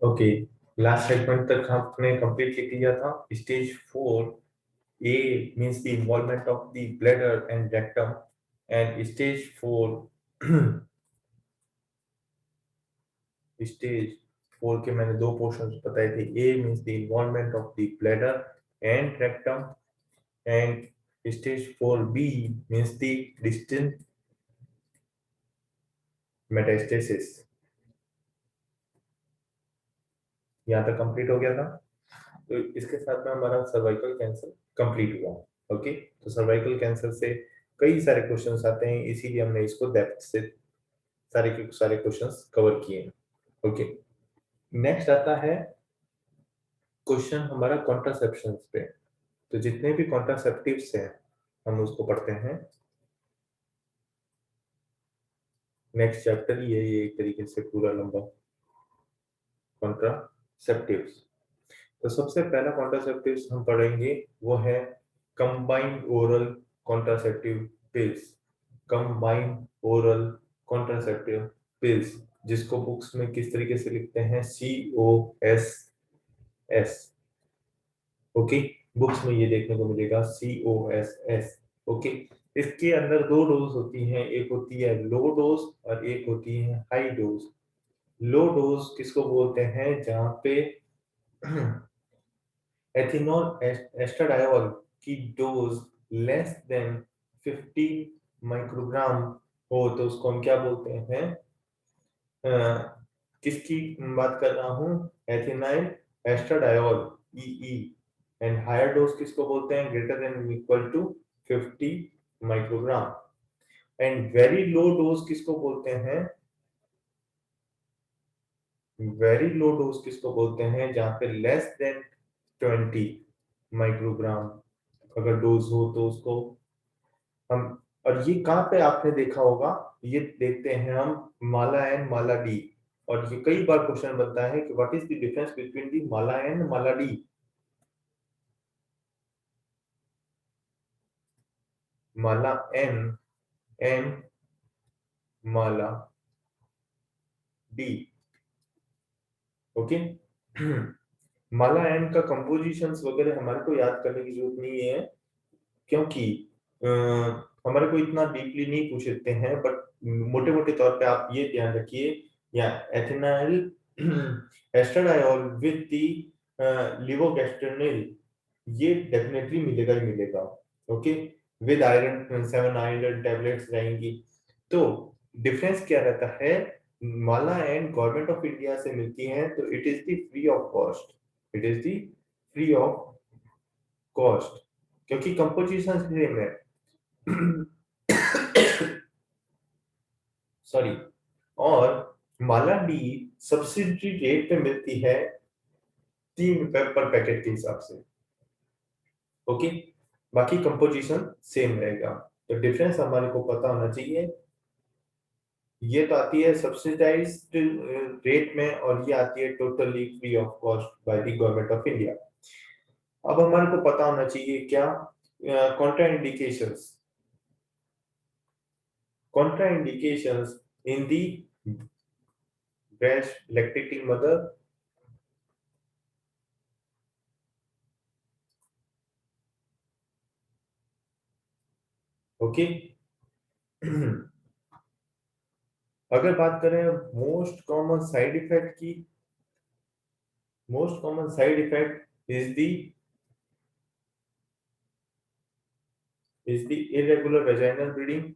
Okay, last segment तक आपने complete किया था। Stage 4 A means the involvement of the bladder and rectum, and stage 4 stage 4 के मैंने दो पोर्शंस बताए थे। A means the involvement of the bladder and rectum, and stage 4B means the distant metastasis। यहाँ तक complete हो गया था। तो इसके साथ में हमारा सर्वाइकल कैंसर कंप्लीट हुआ। ओके, तो सर्वाइकल कैंसर से कई सारे क्वेश्चंस आते हैं, इसीलिए हमने इसको डेप्थ से सारे के सारे क्वेश्चंस कवर किए हैं। ओके, नेक्स्ट आता है क्वेश्चन हमारा कॉन्ट्रासेप्शन पे। तो जितने भी कॉन्ट्रासेप्टिव्स हैं हम उसको पढ़ते हैं। नेक्स्ट चैप्टर ये एक तरीके से पूरा लंबा कॉन्ट्रासेप्टिव्स। तो सबसे पहला कॉन्ट्रासेप्टिव्स हम पढ़ेंगे वो है combined oral contraceptive pills. Combined oral contraceptive pills, जिसको बुक्स में किस तरीके से लिखते हैं, COSS। ओके, बुक्स में ये देखने को मिलेगा COSS। ओके, इसके अंदर दो डोज होती हैं, एक होती है लो डोज और एक होती है हाई डोज। लो डोज किसको बोलते हैं, जहां पे एथिनॉल एस्ट्राडायोल की डोज लेस देन 50 माइक्रोग्राम हो तो उसको हम क्या बोलते हैं, अ, किसकी बात कर रहा हूं, ethinyl estradiol EE। And higher dose किसको बोलते हैं, greater than equal to 50 microgram. And very low dose किसको बोलते हैं, वेरी लो डोज किसको बोलते हैं, जहां पे लेस देन 20 माइक्रोग्राम अगर डोज हो तो उसको हम, और ये कहाँ पे आपने देखा होगा, ये देखते हैं हम माला एन माला डी। और ये कई बार क्वेश्चन बनता है कि what is the difference between the Mala N Mala D. Mala N and Mala D. Okay, Mala N का कंपोजिशंस वगैरह हमारे को याद करने की जरूरत नहीं है, क्योंकि अ, हमारे को इतना डीपली नहीं पूछते हैं, बट मोटे मोटे तौर पे आप ये ध्यान रखिए, या एथेनाइल एस्ट्राडायोल विद दी लिवोगैस्ट्रेनिल, ये डेफिनेटली मिलेगा ही मिलेगा। Okay, with iron 7 iron tablets रहेंगी। तो डिफरेंस क्या रहता है, माला एंड गवर्नमेंट ऑफ इंडिया से मिलती हैं तो it is the free of cost, it is the free of cost, क्योंकि कंपोजिशन सेम है। सॉरी, और माला डी सब्सिडी रेट पे मिलती है 3 रुपए पर पैकेट के हिसाब से। ओके, बाकी कंपोजिशन सेम रहेगा। तो डिफरेंस हमारे को पता होना चाहिए, ये तो आती है सब्सिडाइज्ड रेट में और ये आती है totally free of cost by the government of India. अब हमारे को पता होना चाहिए क्या, कॉन्ट्राइंडिकेशंस, कॉन्ट्राइंडिकेशंस इन दी breast lactating mother। ओके, अगर बात करें मोस्ट कॉमन साइड इफेक्ट की, most common side effect is the irregular vaginal bleeding,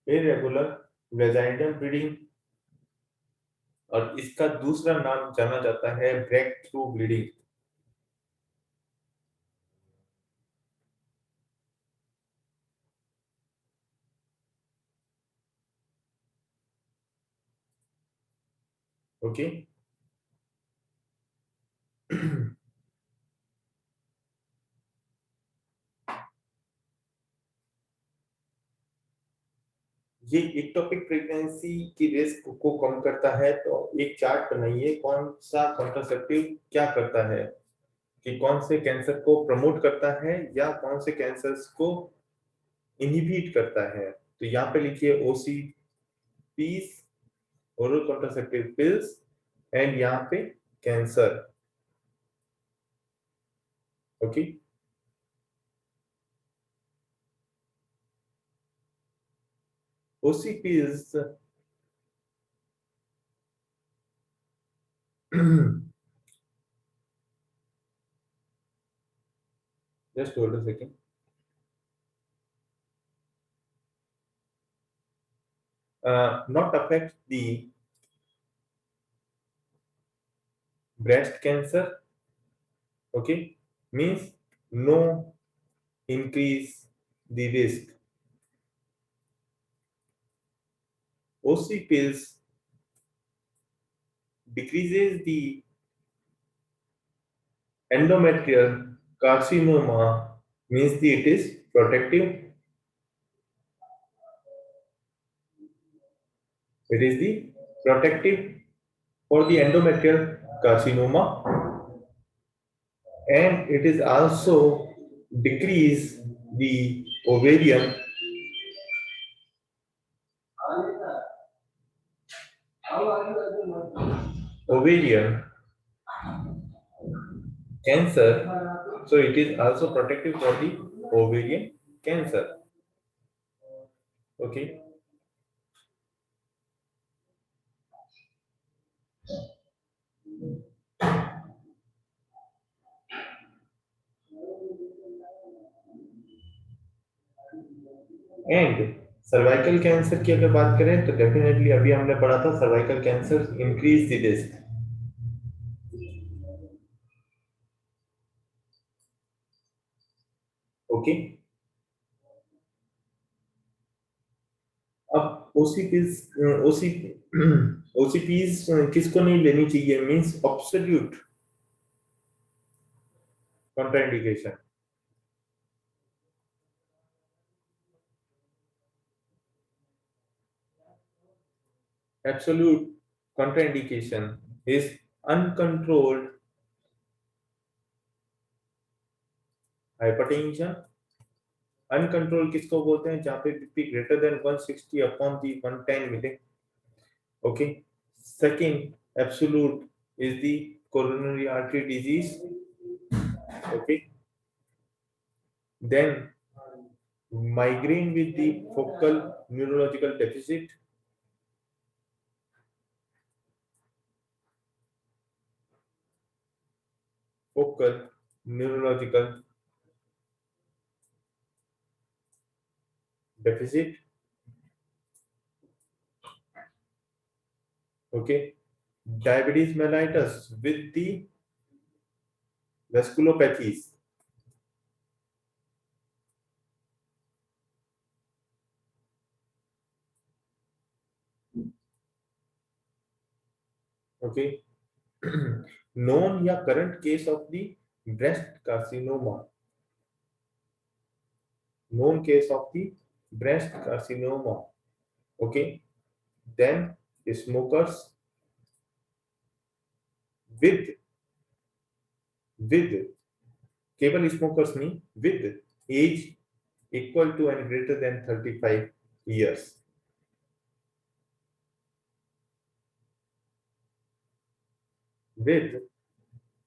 irregular vaginal bleeding, और इसका दूसरा नाम जाना जाता है ब्रेक थ्रू ब्लीडिंग। ओके, ये इक्टोपिक प्रेगनेंसी की रिस्क को कम करता है। तो एक चार्ट बनाइए, कौन सा कॉन्ट्रासेप्टिव क्या करता है, कि कौन से कैंसर को प्रमोट करता है या कौन से कैंसर्स को इनहिबिट करता है। तो यहाँ पे लिखिए OCPs, oral contraceptive pills, and यहाँ पे cancer. Okay, OCP is just hold a second. Not affect the breast cancer. Okay, means no increase the risk. OC pills decreases the endometrial carcinoma, means it is protective. It is the protective for the endometrial carcinoma, and it is also decrease the ovarian cancer. So it is also protective for the ovarian cancer. Okay. And cervical cancer की अगर बात करें तो definitely अभी हमने पढ़ा था cervical cancer increase the risk. Okay, अब ओसीपीज किसको नहीं लेनी चाहिए, means absolute contraindication. Absolute contraindication is uncontrolled hypertension. Uncontrol किसको बोलते हैं, जहां पे BP greater than 160 upon the 110 मिले। Okay, second absolute is the coronary artery disease. Okay, then migraine with the focal neurological deficit। focal neurological deficit। okay, diabetes mellitus with the vasculopathies। okay, known या current case of the breast carcinoma। known case of the breast carcinoma। okay, then smokers with केवल smokers नहीं, with age equal to and greater than 35 years। with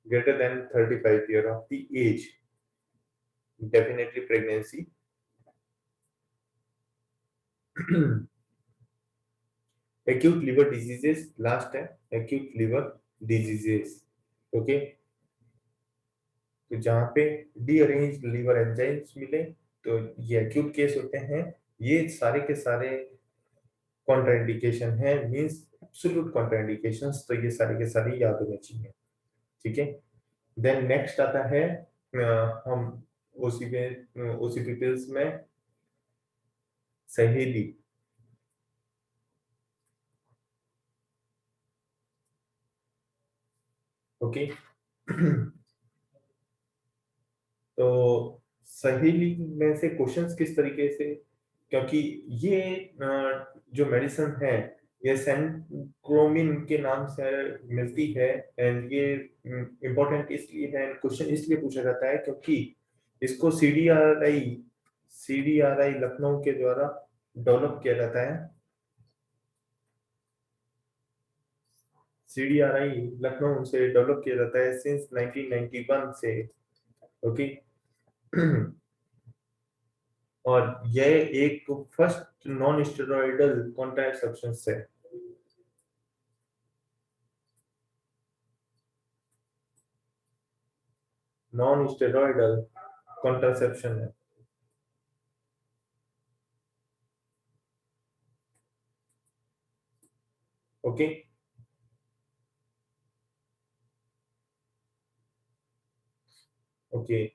greater than 35 year of the age, definitely pregnancy। acute liver diseases, last है acute liver diseases। Okay, तो जहां पे डीअरेंज liver enzymes मिले तो ये acute case होते हैं। ये सारे के सारे कॉन्ट्राइंडिकेशन है, मींस एब्सोल्यूट कॉन्ट्राइंडिकेशंस, तो ये सारे के सारे याद होने चाहिए। ठीक है, देन नेक्स्ट आता है हम ओसीपी पिल्स में सहेली। ओके, तो सहेली में से क्वेश्चंस किस तरीके से, क्योंकि ये जो मेडिसिन है ये सेंक्रोमिन के नाम से मिलती है, एंड ये इम्पोर्टेंट इसलिए है, क्वेश्चन इसलिए पूछा जाता है क्योंकि इसको सीडीआरआई लखनऊ के द्वारा डेवलप किया जाता है। CDRI लखनऊ से डेवलप किया जाता है सिंस 1991 से। ओके। और यह एक first non steroidal contract substance है। नॉन स्टेरॉइडल कॉन्ट्रासेप्शन है। ओके। ओके।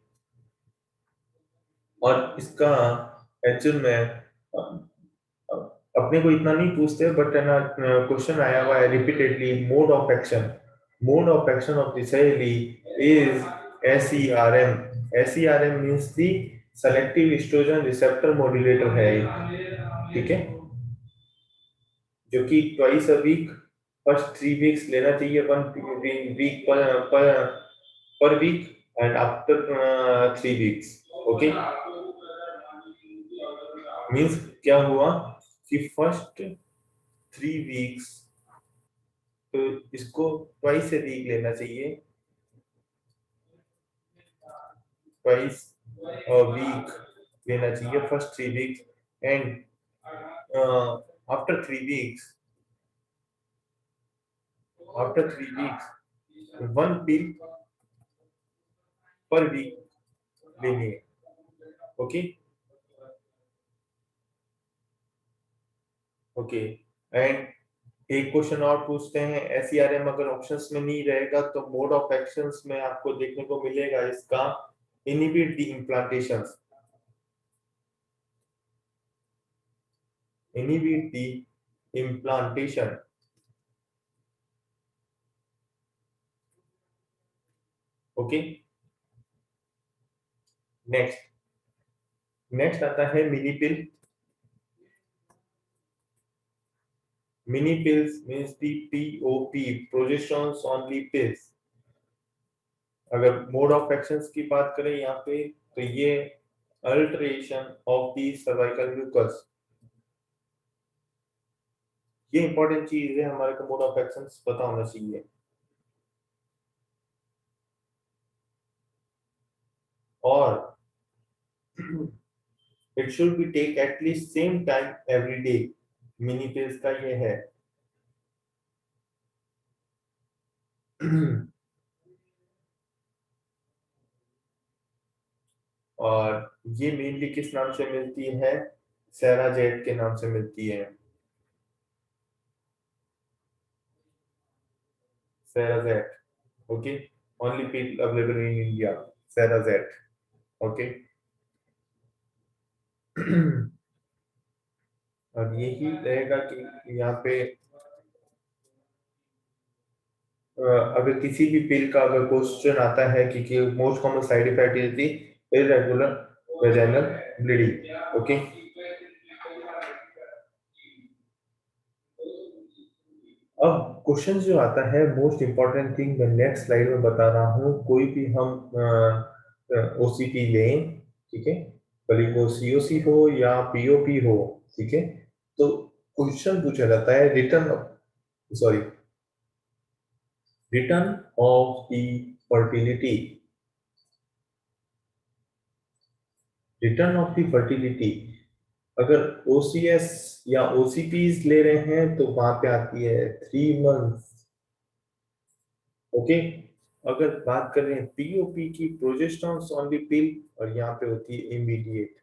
और इसका एक्चुअल में अपने को इतना नहीं पूछते, बट है ना, क्वेश्चन आया हुआ है repeatedly, mode of action. Mode of action of the Saheli is SERM। SERM means the selective estrogen receptor modulator है। ठीक है, जो कि twice a week, first 3 weeks लेना चाहिए, 1 वीक पर week, and after 3 weeks. Okay. Means क्या हुआ कि फर्स्ट 3 वीक्स तो इसको ट्वाइस ए वीक लेना चाहिए, ट्वाइस अ वीक लेना चाहिए first 3 weeks, and after 3 weeks, after 3 weeks 1 pill पर वीक लेनी है। ओके। ओके। एंड एक क्वेश्चन और पूछते हैं, SERM अगर ऑप्शंस में नहीं रहेगा तो मोड ऑफ एक्शंस में आपको देखने को मिलेगा इसका inhibit the implantations, inhibit the implantation। Okay. Next, next आता है mini pill. Mini pills means the POP, progesterone only pills. अगर मोड ऑफ एक्शंस की बात करें यहाँ पे, तो ये alteration of the cervical mucus, ये इंपॉर्टेंट चीज है, हमारे को मोड ऑफ एक्शंस पता होना चाहिए। और it should be take at least same time every day. Mini pills का ये है। और ये मेनली किस नाम से मिलती है? सेराजेट के नाम से मिलती है। Cerazette. Okay. Only pill available in India, Cerazette. Okay. अब यही रहेगा कि यहाँ पे अगर किसी भी पिल का अगर क्वेश्चन आता है कि most common side effect is the irregular vaginal bleeding. Okay. अब क्वेश्चन जो आता है, मोस्ट इंपॉर्टेंट थिंग मैं नेक्स्ट स्लाइड में बता रहा हूँ। कोई भी हम OCT लें, ठीक है, भले वो COC हो या POP हो, ठीक है, तो क्वेश्चन पूछा जाता है return, sorry, return of the fertility. Return of the fertility अगर OCS या OCPs ले रहे हैं तो वहां पे आती है 3 मंथ्स। ओके। अगर बात कर रहे हैं POP की, प्रोजेस्टेरोन ओनली पिल, और यहाँ पे होती है इमीडिएट।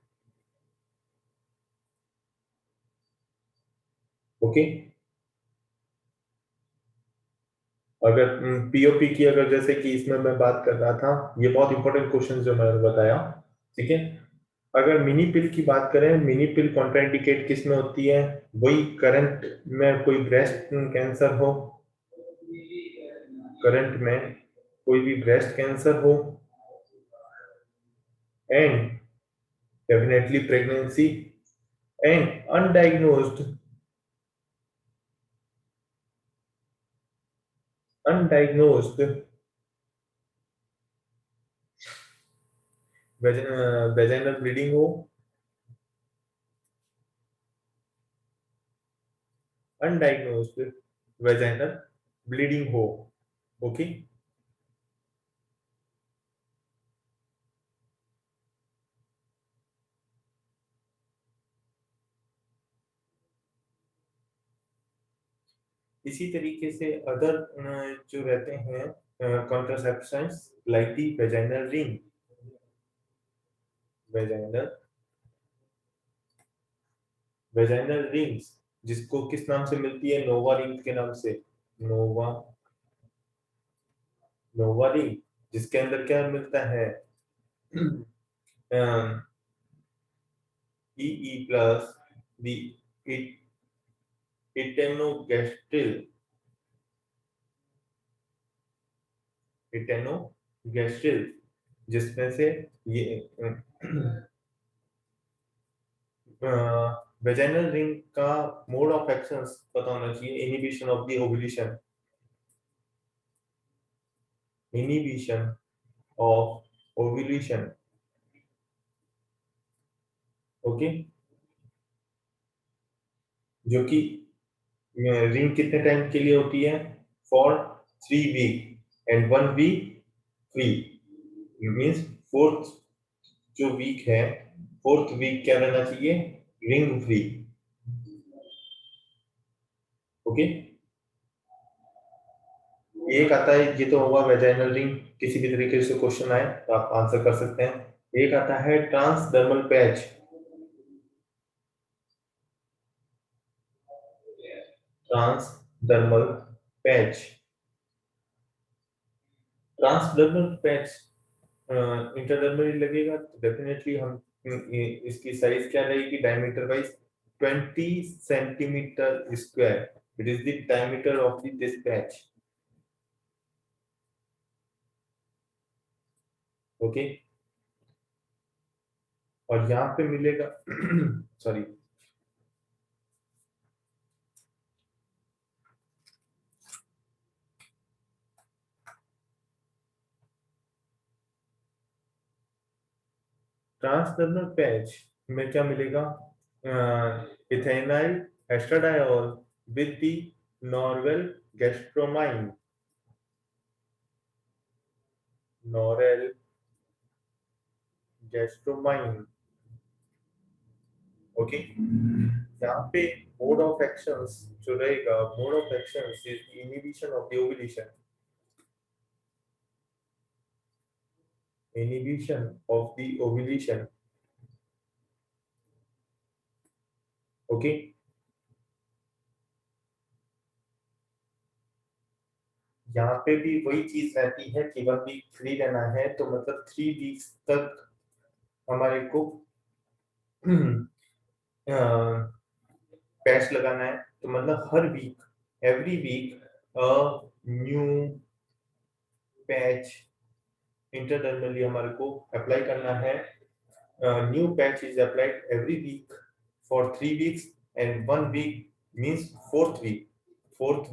ओके। अगर POP की, अगर जैसे कि इसमें मैं बात कर रहा था, ये बहुत इंपॉर्टेंट क्वेश्चन जो मैंने बताया, ठीक है। अगर मिनी पिल की बात करें, मिनी पिल कॉन्ट्राइंडिकेट किस में होती है? वही करंट में कोई ब्रेस्ट कैंसर हो, करंट में कोई भी ब्रेस्ट कैंसर हो, and definitely pregnancy, and undiagnosed, undiagnosed vaginal bleeding हो, अनडायग्नोज्ड वेजाइनल ब्लीडिंग हो। ओके, इसी तरीके से अदर जो रहते हैं contraceptions like the vaginal ring, vaginal vaginal rings, जिसको किस नाम से मिलती है, नोवा रिंग के नाम से, नोवा नोवा रिंग, जिसके अंदर क्या मिलता है, ई प्लस दी इटेनोगेस्ट्रिल इटेनोगेस्ट्रिल, जिसमें से ये वेजाइनल रिंग का मोड ऑफ एक्शंस पता होना चाहिए, inhibition of the ovulation, inhibition of ovulation. Okay, जो कि रिंग कितने टाइम के लिए होती है, for 3 week and 1 week free, means fourth जो वीक है, फोर्थ वीक क्या रहना चाहिए, रिंग फ्री। ओके, एक आता है, ये तो होगा वेजाइनल रिंग, किसी भी तरीके से क्वेश्चन आए तो आप आंसर कर सकते हैं। एक आता है transdermal patch, transdermal patch, transdermal patch intradermally लगेगा तो डेफिनेटली हम इसकी साइज क्या रहेगी, diameter wise 20 centimetre square, it is the diameter of this patch. Okay, और यहाँ पे मिलेगा सॉरी, ट्रांसडर्मल पैच में क्या मिलेगा, ethenyl estradiol with the नॉर्वेल गैस्ट्रोमाइन, नॉरेल गैस्ट्रोमाइन। Okay, यहाँ पे मोड ऑफ एक्शंस जो रहेगा, mode of actions is inhibition of the ovulation, inhibition of the ovulation. Okay, यहाँ पे भी वही चीज रहती है कि 1 वीक फ्री रहना है, तो मतलब 3 वीक्स तक हमारे को पैच लगाना है, तो मतलब हर week, every week a new patch intradermally हमारे को अप्लाई करना है। New patch is applied every week for 3 weeks and 1 week means fourth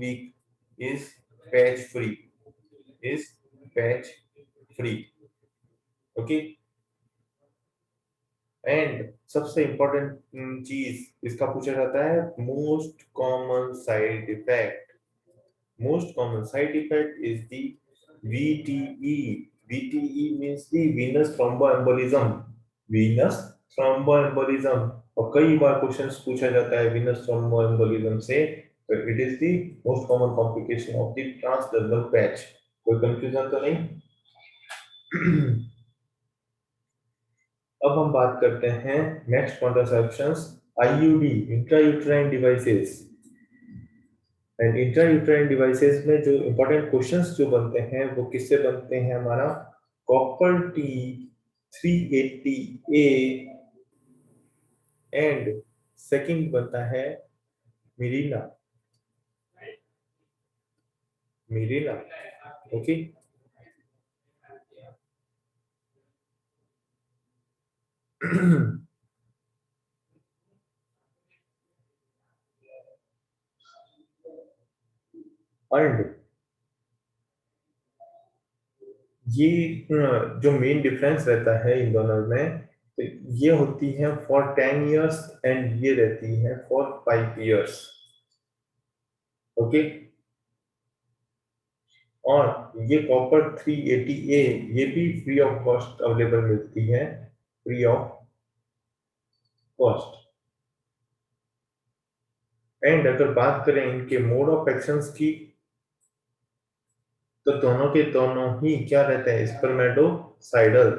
week is patch free, is patch free. Okay, and सबसे इंपॉर्टेंट चीज इसका पूछा जाता है, most common side effect, most common side effect is the VTE. VTE means the venous thromboembolism, venous thromboembolism, और कई बार questions पूछा जाता है venous thromboembolism से, तो it is the most common complication of the transdermal patch। कोई confusion तो नहीं? अब हम बात करते हैं next contraceptions, IUD, intrauterine devices. And intrauterine devices में जो इंपॉर्टेंट क्वेश्चंस जो बनते हैं वो किससे बनते हैं, हमारा copper T 380 A, and second बनता है मिरिना, मिरिना। ओके, एंड ये जो मेन डिफरेंस रहता है इन दोनों में, तो ये होती है फॉर 10 इयर्स एंड ये रहती है फॉर 5 इयर्स। ओके, और ये कॉपर 380A ये भी फ्री ऑफ कॉस्ट अवेलेबल मिलती है, फ्री ऑफ कॉस्ट। एंड अगर बात करें इनके मोड ऑफ एक्शंस की, तो दोनों के दोनों ही क्या रहते हैं, स्पर्मेटोसाइडल,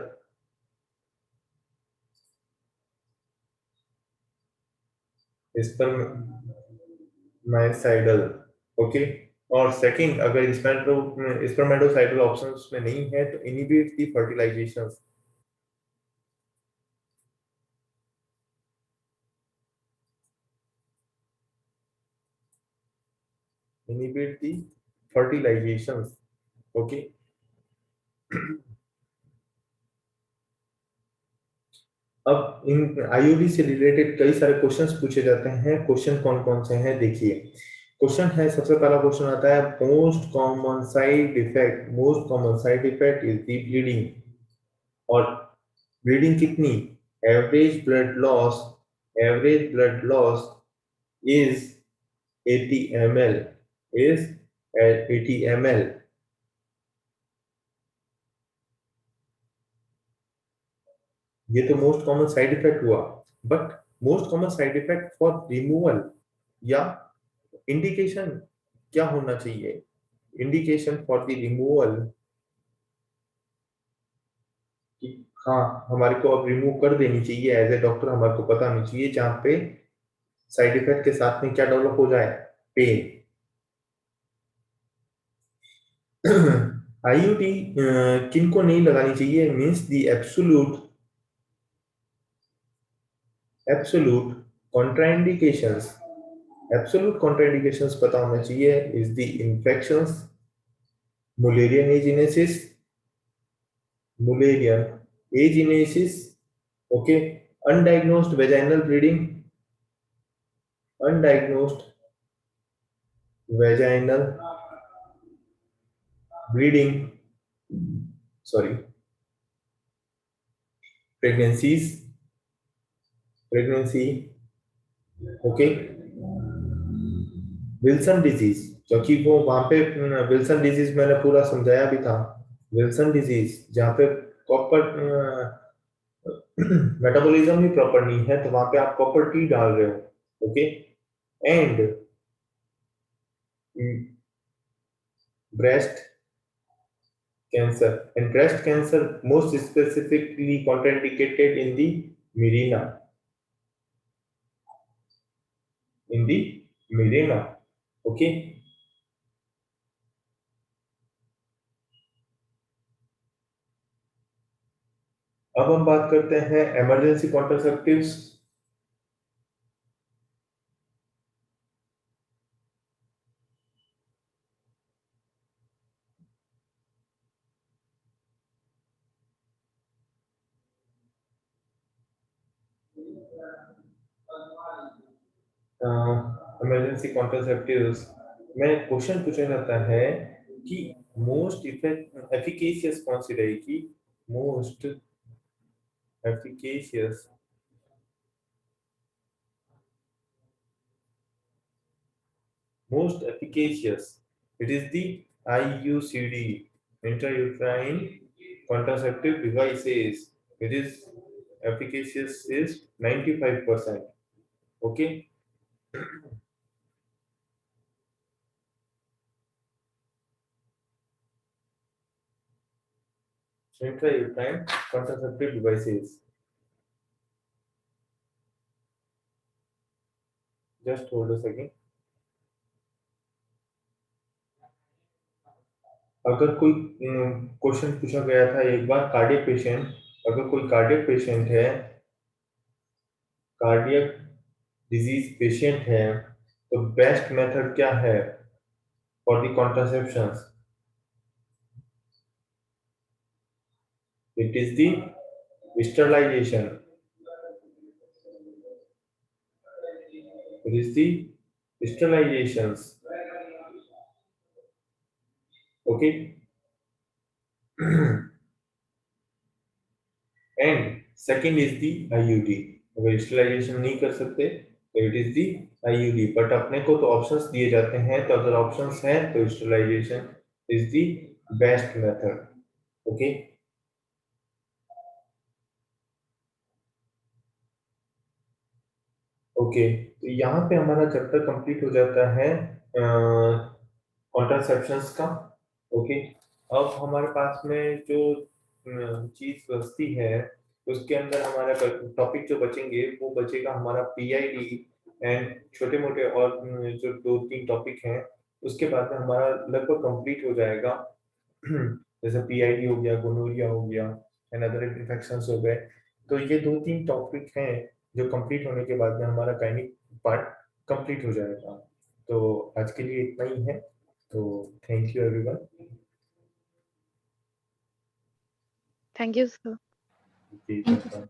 स्पर्मेसाइडल। ओके। और सेकंड, अगर स्पर्मेटोसाइडल ऑप्शंस में नहीं है तो इनिबिट दी फर्टिलाइजेशन, इनिबिट दी फर्टिलाइजेशन। ओके। अब इन आईयूडी से रिलेटेड कई सारे क्वेश्चंस पूछे जाते हैं। क्वेश्चन कौन कौन से हैं देखिए। क्वेश्चन है, सबसे पहला क्वेश्चन आता है, most common side effect is the bleeding. और ब्लीडिंग कितनी, average blood loss, average blood loss is 80 ml, is 80 ml। ये तो मोस्ट कॉमन साइड इफेक्ट हुआ, but most common side effect for removal या इंडिकेशन क्या होना चाहिए, इंडिकेशन फॉर द रिमूवल, कि हाँ हमारे को अब रिमूव कर देनी चाहिए एज ए डॉक्टर, हमारे को पता नहीं चाहिए जहाँ पे साइड इफेक्ट के साथ में क्या डेवलप हो जाए, पेन। आईयूडी किनको नहीं लगानी चाहिए, means the absolute, absolute contraindications, absolute contraindications पता होना चाहिए, is the infections, Mullerian agenesis, Mullerian agenesis. Okay. Undiagnosed vaginal bleeding, undiagnosed vaginal bleeding, sorry, pregnancies, pregnancy. Okay. Wilson disease, क्योंकि वो वहां पे विल्सन डिजीज मैंने पूरा समझाया भी था। विल्सन डिजीज जहाँ पे कॉपर मेटाबॉलिज्म ही प्रॉपर नहीं है, तो वहां पे आप कॉपर टी डाल रहे हो। Okay. And breast cancer, and breast cancer most specifically contraindicated in the Mirena, in the Mirena. Okay. अब हम बात करते हैं इमरजेंसी कॉन्ट्रासेप्टिव्स। इमरजेंसी कॉन्ट्रासेप्टिव्स में क्वेश्चन पूछा जाता है कि मोस्ट इफेक्ट एफिकेशियस कौन सी रहेगी, most efficacious, most efficacious. It is the IUCD, intrauterine contraceptive devices. It is efficacious is 95%. Okay. Intrauterine contraceptive devices. Just hold a second. अगर कोई question पूछा गया था एक बार, कार्डियक पेशेंट, अगर कोई कार्डियक पेशेंट है, कार्डियक डिजीज पेशेंट है, तो बेस्ट मेथड क्या है for the contraception, it is the sterilisation, it is the sterilizations. Okay. And second is the IUD, अगर स्टरलाइजेशन नहीं कर सकते तो it is the IUD, but अपने को तो ऑप्शंस दिए जाते हैं, तो अगर ऑप्शंस हैं तो sterilisation is the best method. Okay. Okay, तो यहाँ पे हमारा चैप्टर कंप्लीट हो जाता है कॉन्ट्रासेप्शंस का। ओके, अब हमारे पास में जो चीज बचती है उसके अंदर हमारा टॉपिक जो बचेंगे वो बचेगा हमारा पीआईडी एंड छोटे मोटे और जो दो तीन टॉपिक हैं उसके बाद में हमारा लगभग कंप्लीट हो जाएगा। जैसे पीआईडी हो गया, गोनोरिया हो गया एंड अदर इन्फेक्शंस हो गए। तो ये दो तीन टॉपिक हैं जो कंप्लीट होने के बाद में हमारा गायनिक पार्ट कंप्लीट हो जाएगा। तो आज के लिए इतना ही है। तो thank you everyone. Thank you, sir. जी, वेलकम।